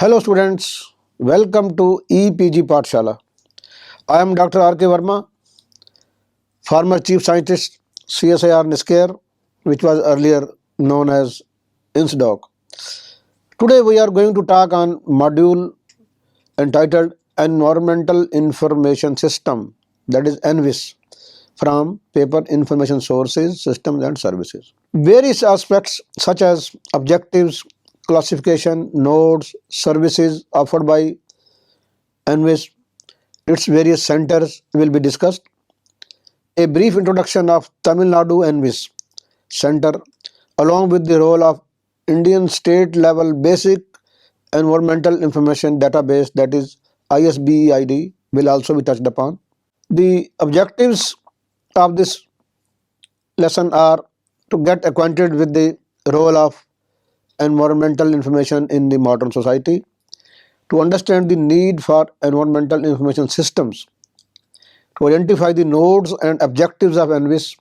Hello students, welcome to EPG Pathshala. I am Dr. R.K. Verma, former Chief Scientist, CSIR NISCARE, which was earlier known as INSDOC. Today we are going to talk on module entitled Environmental Information System, that is ENVIS, from paper Information Sources, Systems and Services. Various aspects such as objectives, classification, nodes, services offered by ENVIS, its various centers will be discussed. A brief introduction of Tamil Nadu ENVIS Center along with the role of Indian state level basic environmental information database, that is ISBEID, will also be touched upon. The objectives of this lesson are to get acquainted with the role of environmental information in the modern society, to understand the need for environmental information systems, to identify the nodes and objectives of ENVIS,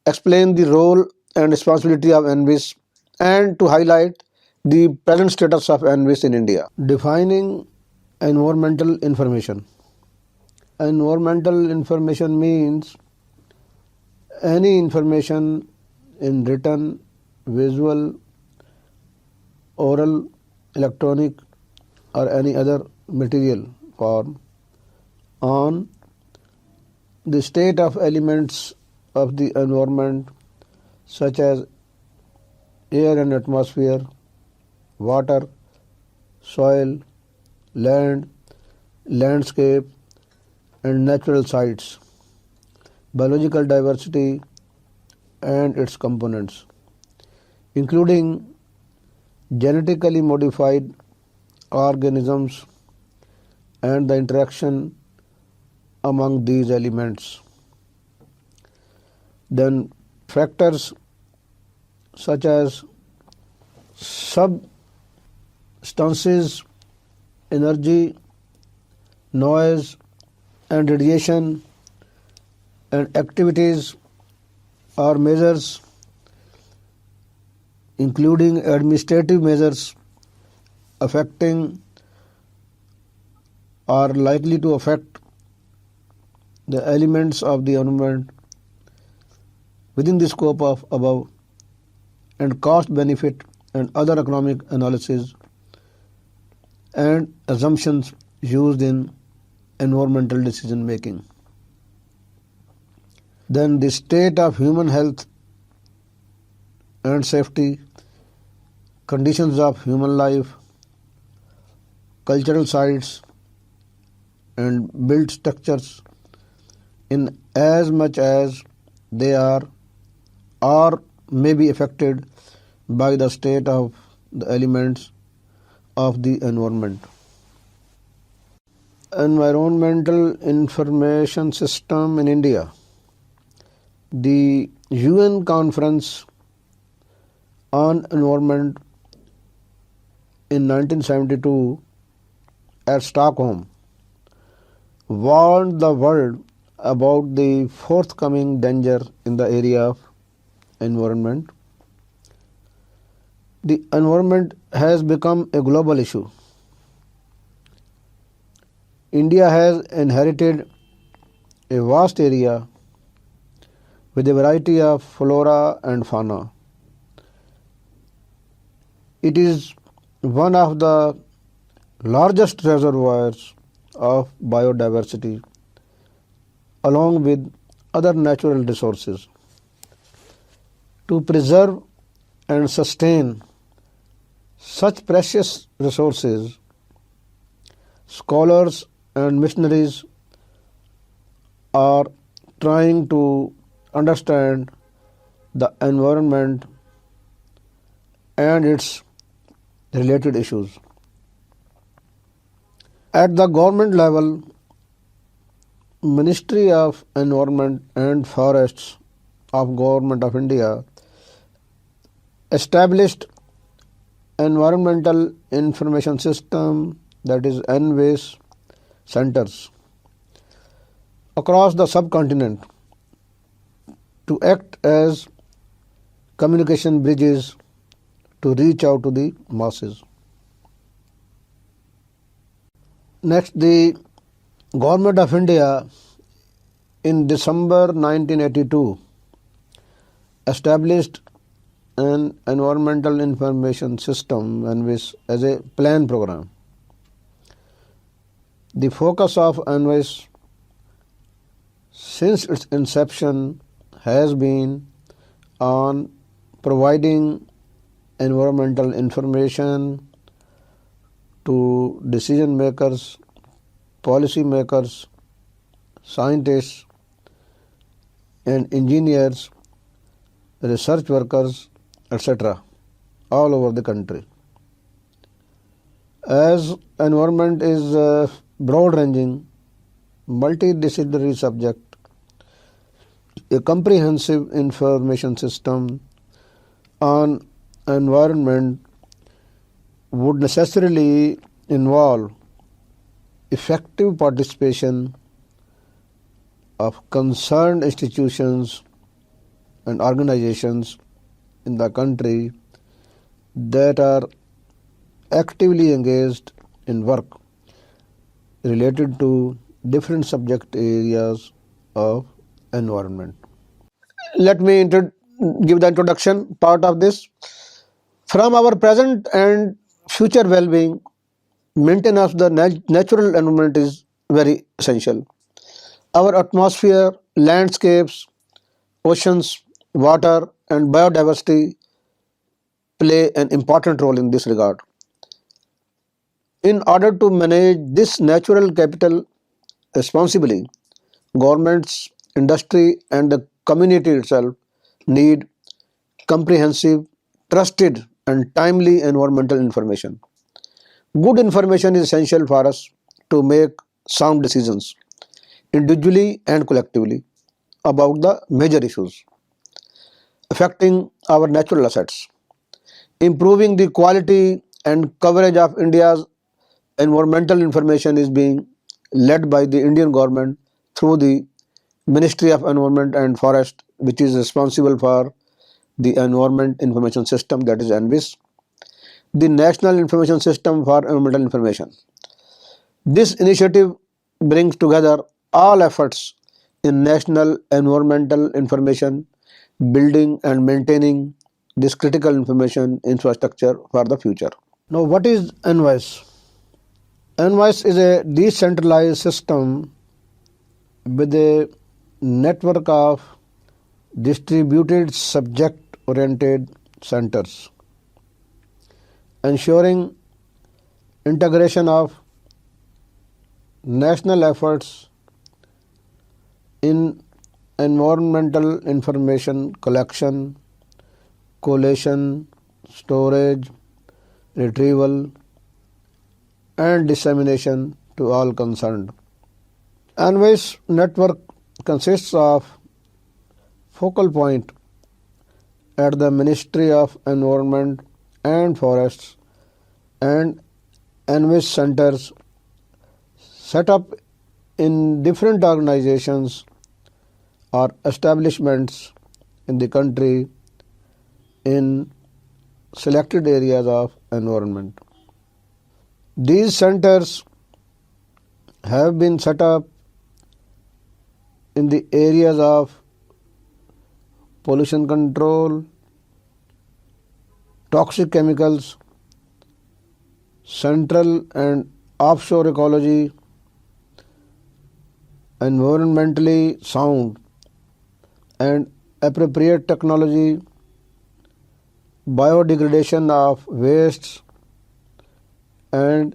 explain the role and responsibility of ENVIS, and to highlight the present status of ENVIS in India. Defining environmental information. Environmental information means any information in written, visual, oral, electronic or any other material form on the state of elements of the environment such as air and atmosphere, water, soil, land, landscape and natural sites, biological diversity and its components, including genetically modified organisms and the interaction among these elements. Then factors such as substances, energy, noise and radiation and activities or measures, including administrative measures affecting or likely to affect the elements of the environment within the scope of above, and cost benefit and other economic analysis and assumptions used in environmental decision making. Then the state of human health and safety, conditions of human life, cultural sites and built structures in as much as they are or may be affected by the state of the elements of the environment. Environmental Information System in India. The UN Conference on Environment in 1972 at Stockholm warned the world about the forthcoming danger in the area of environment. The environment has become a global issue. India has inherited a vast area with a variety of flora and fauna. It is one of the largest reservoirs of biodiversity along with other natural resources. To preserve and sustain such precious resources, scholars and missionaries are trying to understand the environment and its related issues. At the government level, Ministry of Environment and Forests of Government of India established Environmental Information System, that is ENVIS centers across the subcontinent to act as communication bridges to reach out to the masses. Next, the Government of India in December 1982 established an environmental information system ENVIS as a plan program. The focus of ENVIS since its inception has been on providing environmental information to decision makers, policy makers, scientists and engineers, research workers, etc. all over the country. As environment is a broad-ranging, multidisciplinary subject, a comprehensive information system on environment would necessarily involve effective participation of concerned institutions and organizations in the country that are actively engaged in work related to different subject areas of environment. Let me give the introduction part of this. From our present and future well-being, maintenance of the natural environment is very essential. Our atmosphere, landscapes, oceans, water and biodiversity play an important role in this regard. In order to manage this natural capital responsibly, governments, industry and the community itself need comprehensive, trusted and timely environmental information. Good information is essential for us to make sound decisions, individually and collectively, about the major issues affecting our natural assets. Improving the quality and coverage of India's environmental information is being led by the Indian government through the Ministry of Environment and Forest, which is responsible for the Environment Information System, that is ENVIS, the National Information System for Environmental Information. This initiative brings together all efforts in national environmental information, building and maintaining this critical information infrastructure for the future. Now, what is ENVIS? ENVIS is a decentralized system with a network of distributed subject-oriented centers, ensuring integration of national efforts in environmental information collection, collation, storage, retrieval and dissemination to all concerned. ENVIS network consists of focal point at the Ministry of Environment and Forests and ENVIS centers set up in different organizations or establishments in the country in selected areas of environment. These centers have been set up in the areas of pollution control, toxic chemicals, central and offshore ecology, environmentally sound and appropriate technology, biodegradation of wastes and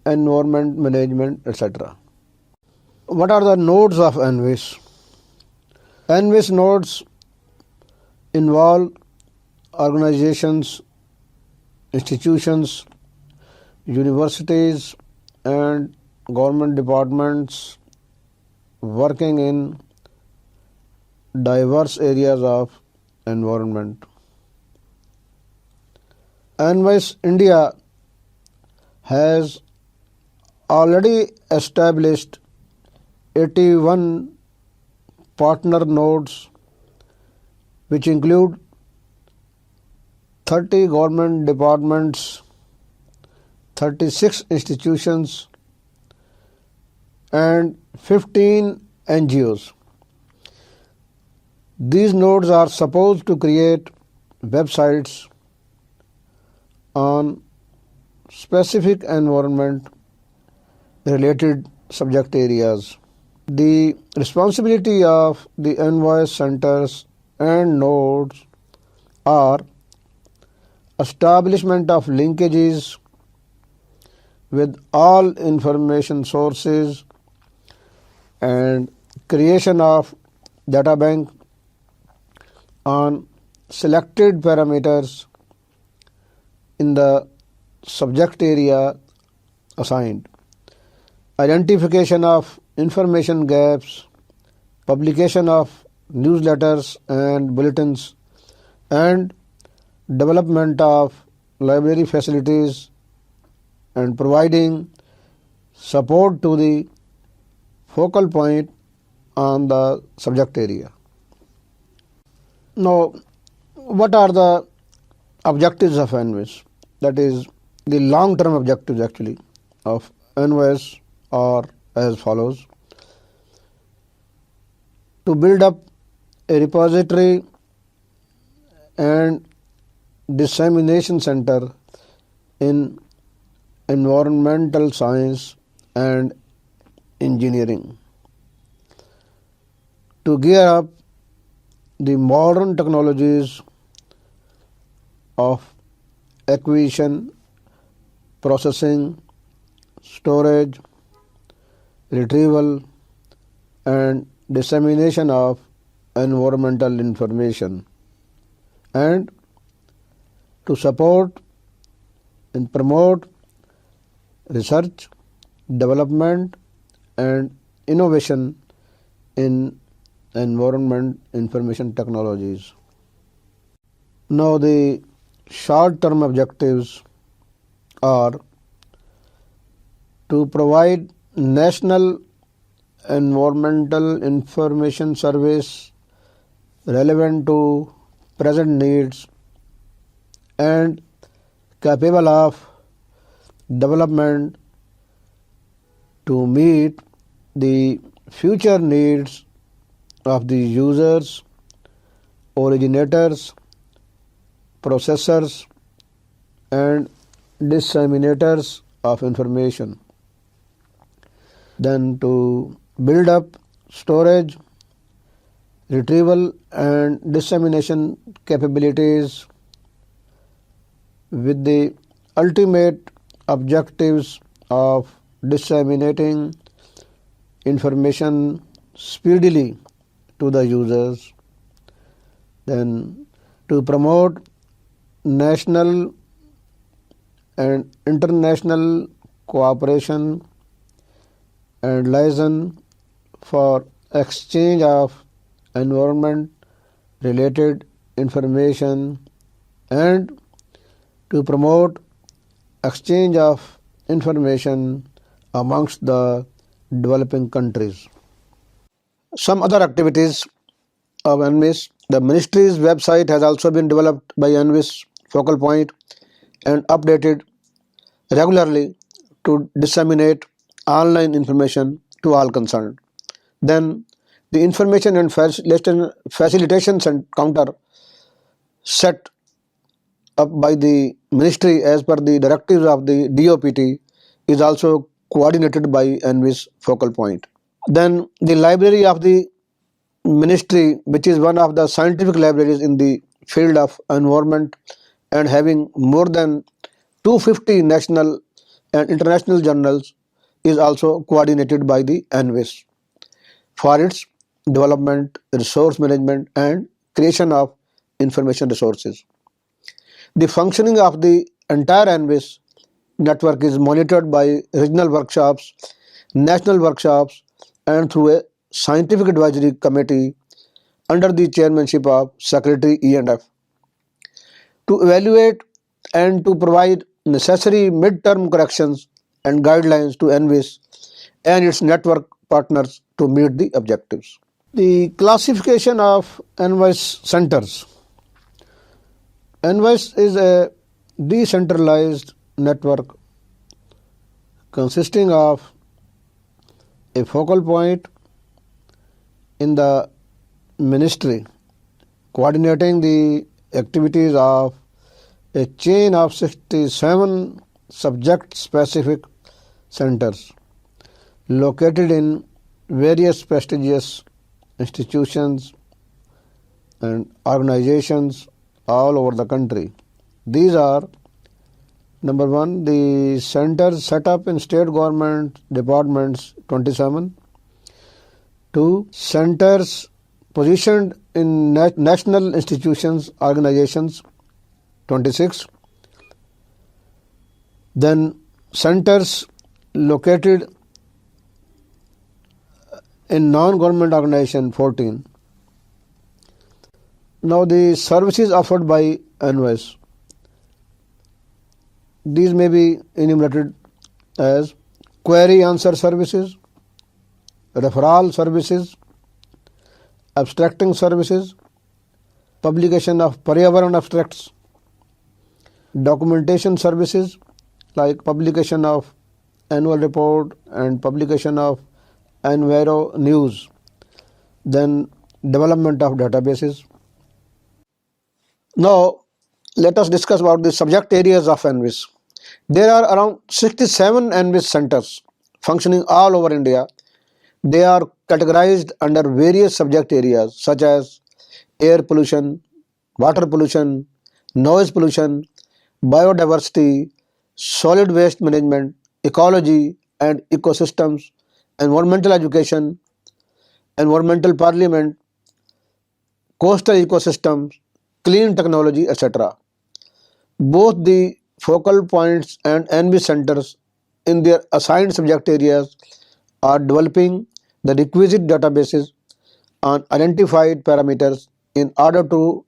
environment management, etc. What are the nodes of ENVIS? ENVIS nodes involve organizations, institutions, universities and government departments working in diverse areas of environment. ENVIS India has already established 81 partner nodes, which include 30 government departments, 36 institutions and 15 NGOs. These nodes are supposed to create websites on specific environment related subject areas. The responsibility of the envoy centers and nodes are establishment of linkages with all information sources and creation of data bank on selected parameters in the subject area assigned, identification of information gaps, publication of newsletters and bulletins, and development of library facilities and providing support to the focal point on the subject area. Now, what are the objectives of ENVIS? That is, the long-term objectives actually of ENVIS are as follows: to build up a repository and dissemination center in environmental science and engineering, to gear up the modern technologies of acquisition, processing, storage, retrieval, and dissemination of environmental information, and to support and promote research, development, and innovation in environment information technologies. Now, the short-term objectives are to provide national environmental information service relevant to present needs and capable of development to meet the future needs of the users, originators, processors, and disseminators of information. Then to build up storage, retrieval, and dissemination capabilities with the ultimate objectives of disseminating information speedily to the users. Then to promote national and international cooperation and liaison for exchange of environment related information and to promote exchange of information amongst the developing countries. Some other activities of ENVIS: the ministry's website has also been developed by ENVIS focal point and updated regularly to disseminate online information to all concerned. Then the information and facilitation counter set up by the ministry as per the directives of the DOPT is also coordinated by ENVIS focal point. Then the library of the ministry, which is one of the scientific libraries in the field of environment and having more than 250 national and international journals, is also coordinated by the ENVIS for its development, resource management, and creation of information resources. The functioning of the entire ENVIS network is monitored by regional workshops, national workshops, and through a scientific advisory committee under the chairmanship of Secretary E&F to evaluate and to provide necessary mid-term corrections and guidelines to ENVIS and its network partners to meet the objectives. The classification of ENVIS centers. ENVIS is a decentralized network consisting of a focal point in the ministry coordinating the activities of a chain of 67 subject-specific centers located in various prestigious institutions and organizations all over the country. These are: number 1, the centers set up in state government departments 27. 2, centers positioned in national institutions, organizations 26. Then centers located in non-government organization 14. Now the services offered by ENVIS. These may be enumerated as query answer services, referral services, abstracting services, publication of Paryavaran abstracts, documentation services like publication of annual report and publication of Enviro news, then development of databases. Now let us discuss about the subject areas of ENVIS. There are around 67 ENVIS centers functioning all over India. They are categorized under various subject areas such as air pollution, water pollution, noise pollution, biodiversity, solid waste management, ecology and ecosystems, environmental education, environmental parliament, coastal ecosystems, clean technology, etc. Both the focal points and ENVIS centers in their assigned subject areas are developing the requisite databases on identified parameters in order to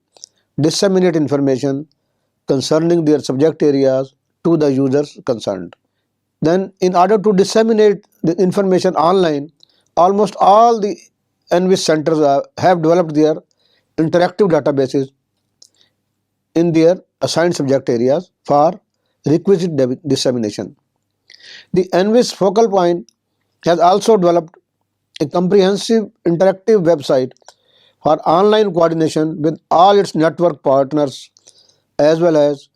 disseminate information concerning their subject areas to the users concerned. Then, in order to disseminate the information online, almost all the ENVIS centers have developed their interactive databases in their assigned subject areas for requisite dissemination. The ENVIS focal point has also developed a comprehensive interactive website for online coordination with all its network partners as well as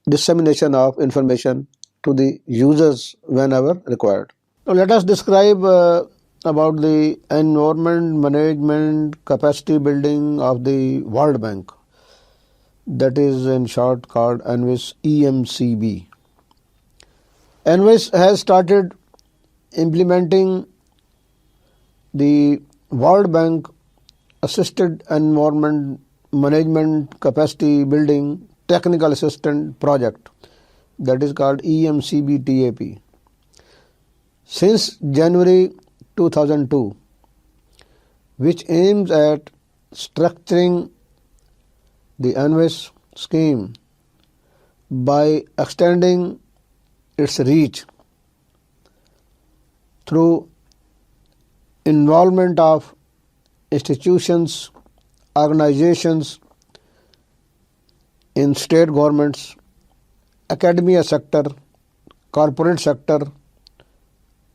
dissemination of information to the users whenever required. Now let us describe about the environment management capacity building of the World Bank, that is in short called ENVIS-EMCB. ENVIS has started implementing the World Bank Assisted Environment Management Capacity Building Technical Assistant Project, that is called EMCB TAP, since January 2002, which aims at structuring the ENVIS scheme by extending its reach through involvement of institutions, organizations in state governments, academia sector, corporate sector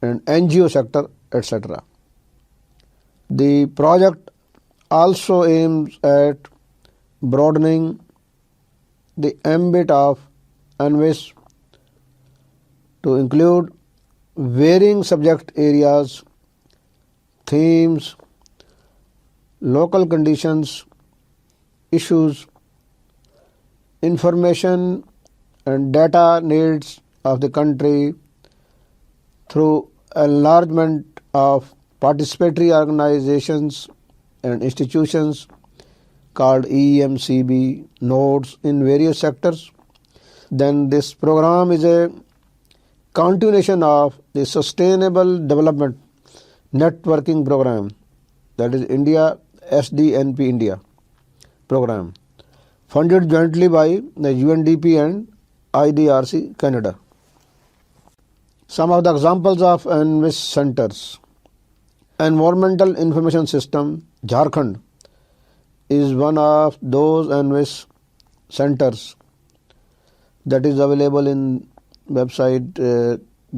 and NGO sector, etc. The project also aims at broadening the ambit of ENVIS to include varying subject areas, themes, local conditions, issues, information and data needs of the country through enlargement of participatory organizations and institutions called EMCB nodes in various sectors. Then this program is a continuation of the Sustainable Development Networking Program, that is India SDNP India program, funded jointly by the UNDP and IDRC Canada. Some of the examples of ENVIS centers: Environmental Information System Jharkhand is one of those ENVIS centers that is available in website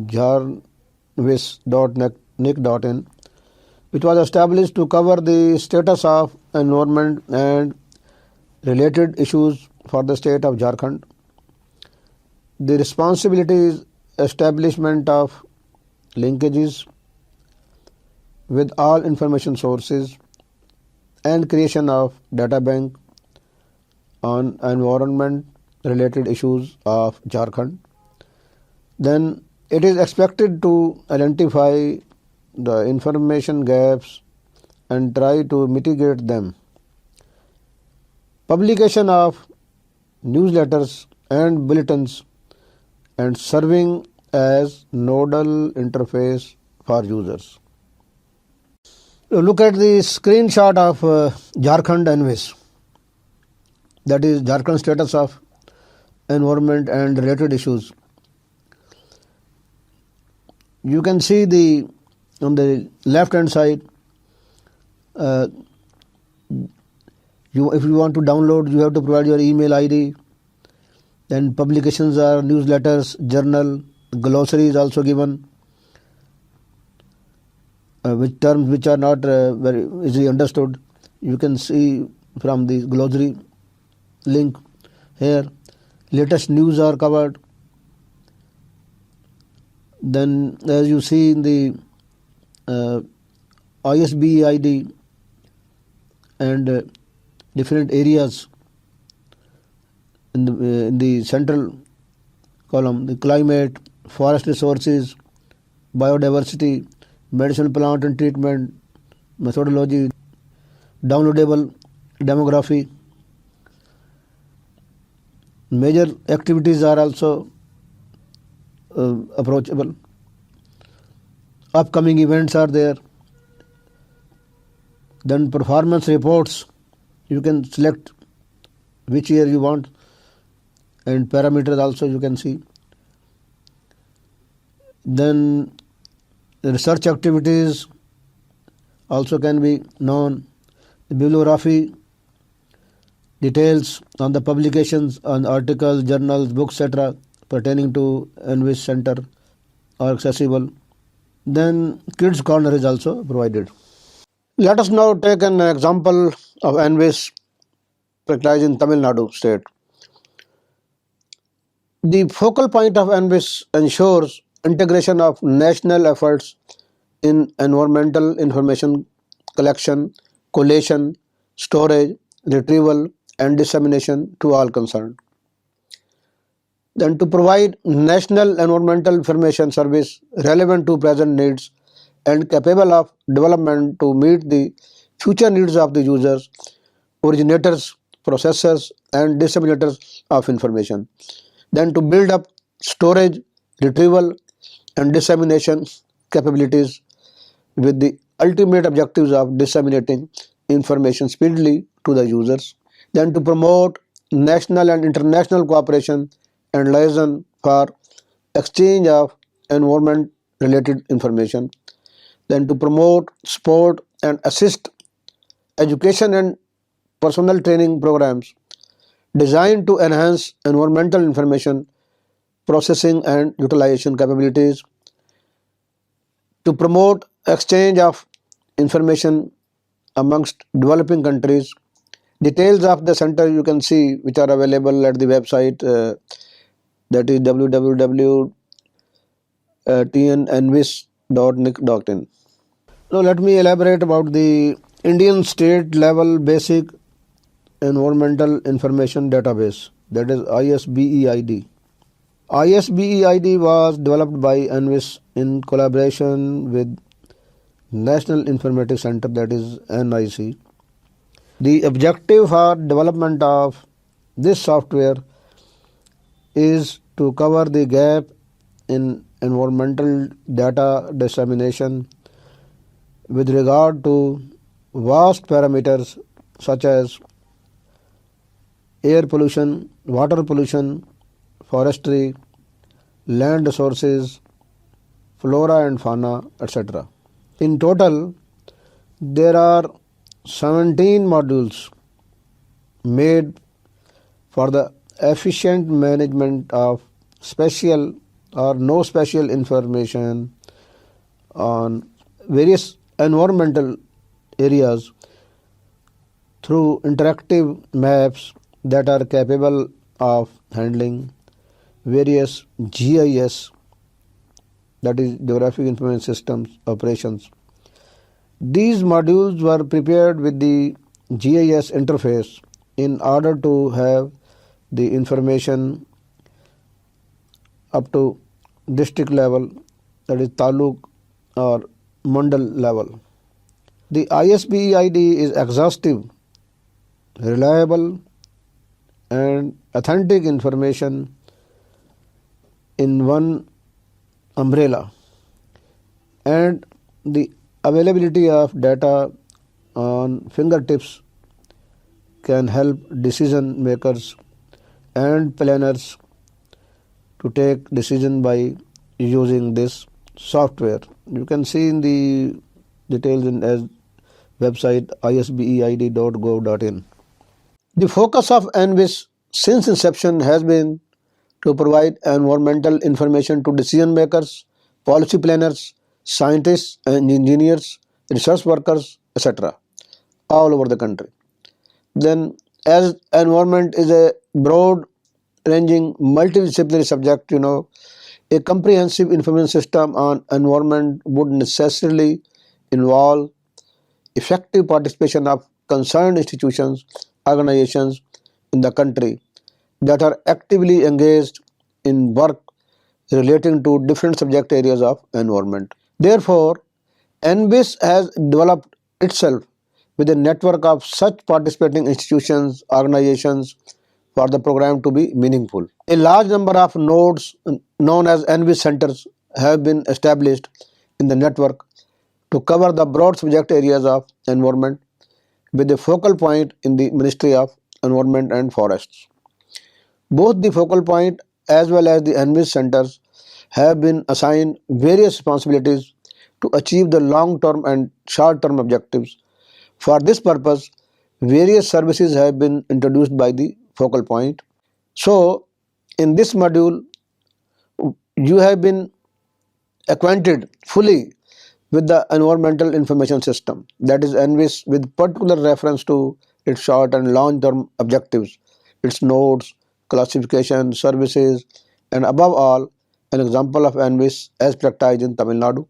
jarvis.net nic.in, which was established to cover the status of environment and related issues for the state of Jharkhand. The responsibility is establishment of linkages with all information sources and creation of data bank on environment related issues of Jharkhand. Then it is expected to identify the information gaps and try to mitigate them. Publication of newsletters and bulletins and serving as nodal interface for users. Look at the screenshot of Jharkhand ENVIS, that is Jharkhand status of environment and related issues. You can see on the left hand side, if you want to download, you have to provide your email ID. Then publications are newsletters, journal, glossary is also given, with terms which are not very easily understood. You can see from the glossary link here. Latest news are covered. Then as you see in the ISBEID and different areas in the central column, the climate, forest resources, biodiversity, medicinal plant and treatment, methodology, downloadable demography. Major activities are also approachable. Upcoming events are there. Then performance reports, you can select which year you want, and parameters also you can see. Then research activities also can be known. The bibliography, details on the publications, on articles, journals, books, etc. pertaining to ENVIS Center are accessible. Then Kids Corner is also provided. Let us now take an example of ENVIS practiced in Tamil Nadu state. The focal point of ENVIS ensures integration of national efforts in environmental information collection, collation, storage, retrieval and dissemination to all concerned. Then to provide national environmental information service relevant to present needs and capable of development to meet the future needs of the users, originators, processors and disseminators of information. Then to build up storage, retrieval and dissemination capabilities with the ultimate objectives of disseminating information speedily to the users. Then to promote national and international cooperation and liaison for exchange of environment related information. Then to promote, support and assist education and personal training programs designed to enhance environmental information processing and utilization capabilities. To promote exchange of information amongst developing countries. Details of the center you can see, which are available at the website, that is www.tnenvis.nic.in. Now let me elaborate about the Indian state level basic environmental information database, that is ISBEID. ISBEID was developed by ENVIS in collaboration with National Informatics Center, that is NIC. The objective for development of this software is to cover the gap in environmental data dissemination with regard to vast parameters such as air pollution, water pollution, forestry, land resources, flora and fauna, etc. In total, there are 17 modules made for the efficient management of special or no special information on various environmental areas through interactive maps that are capable of handling various GIS, that is Geographic Information Systems operations. These modules were prepared with the GIS interface in order to have the information up to district level, that is taluk or mandal level. The ISBEID is exhaustive, reliable and authentic information in one umbrella, and the availability of data on fingertips can help decision makers and planners to take decision by using this software. You can see in the details in as website isbeid.gov.in. The focus of ENVIS since inception has been to provide environmental information to decision makers, policy planners, scientists and engineers, research workers, etc. all over the country. Then, as environment is a broad ranging multidisciplinary subject, a comprehensive information system on environment would necessarily involve effective participation of concerned institutions, organizations in the country that are actively engaged in work relating to different subject areas of environment. Therefore, ENVIS has developed itself with a network of such participating institutions, organizations for the program to be meaningful. A large number of nodes known as ENVIS centers have been established in the network to cover the broad subject areas of environment with a focal point in the Ministry of Environment and Forests. Both the focal point as well as the ENVIS centers have been assigned various responsibilities to achieve the long-term and short-term objectives. For this purpose, various services have been introduced by the focal point. So, in this module, you have been acquainted fully with the environmental information system, that is ENVIS, with particular reference to its short and long-term objectives, its nodes, classification, services, and above all, an example of ENVIS as practiced in Tamil Nadu.